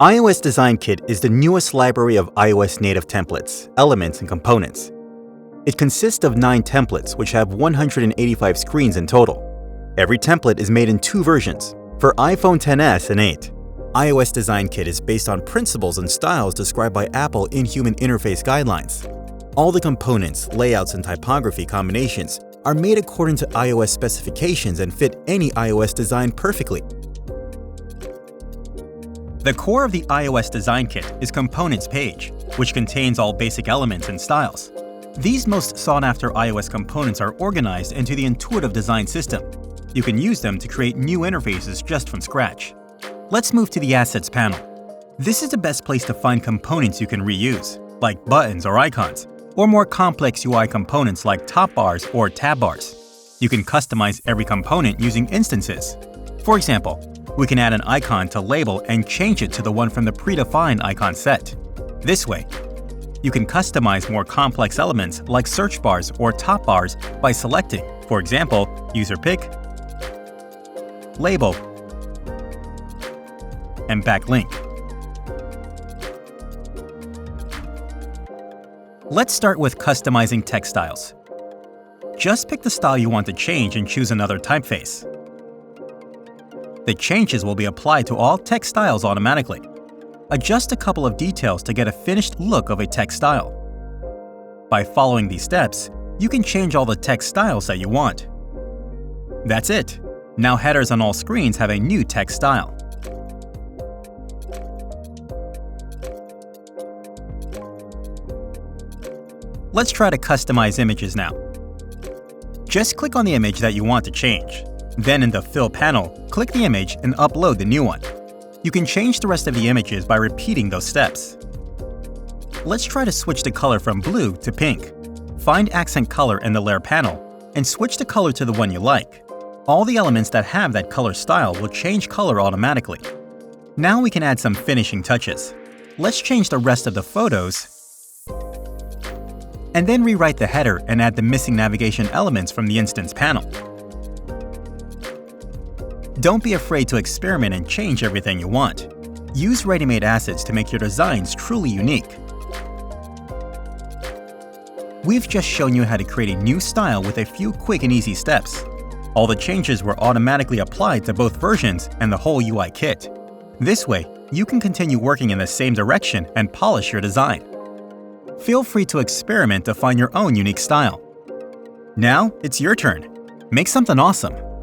iOS Design Kit is the newest library of iOS native templates, elements, and components. It consists of 9 templates, which have 185 screens in total. Every template is made in 2 versions, for iPhone XS and 8. iOS Design Kit is based on principles and styles described by Apple in Human Interface Guidelines. All the components, layouts, and typography combinations are made according to iOS specifications and fit any iOS design perfectly. The core of the iOS Design Kit is Components page, which contains all basic elements and styles. These most sought-after iOS components are organized into the intuitive design system. You can use them to create new interfaces just from scratch. Let's move to the Assets panel. This is the best place to find components you can reuse, like buttons or icons, or more complex UI components like top bars or tab bars. You can customize every component using instances. For example, we can add an icon to label and change it to the one from the predefined icon set. This way, you can customize more complex elements like search bars or top bars by selecting, for example, user pick, label, and backlink. Let's start with customizing text styles. Just pick the style you want to change and choose another typeface. The changes will be applied to all text styles automatically. Adjust a couple of details to get a finished look of a text style. By following these steps, you can change all the text styles that you want. That's it. Now headers on all screens have a new text style. Let's try to customize images now. Just click on the image that you want to change. Then in the Fill panel, click the image and upload the new one. You can change the rest of the images by repeating those steps. Let's try to switch the color from blue to pink. Find Accent Color in the Layer panel and switch the color to the one you like. All the elements that have that color style will change color automatically. Now we can add some finishing touches. Let's change the rest of the photos and then rewrite the header and add the missing navigation elements from the Instance panel. Don't be afraid to experiment and change everything you want. Use ready-made assets to make your designs truly unique. We've just shown you how to create a new style with a few quick and easy steps. All the changes were automatically applied to both versions and the whole UI kit. This way, you can continue working in the same direction and polish your design. Feel free to experiment to find your own unique style. Now, it's your turn. Make something awesome.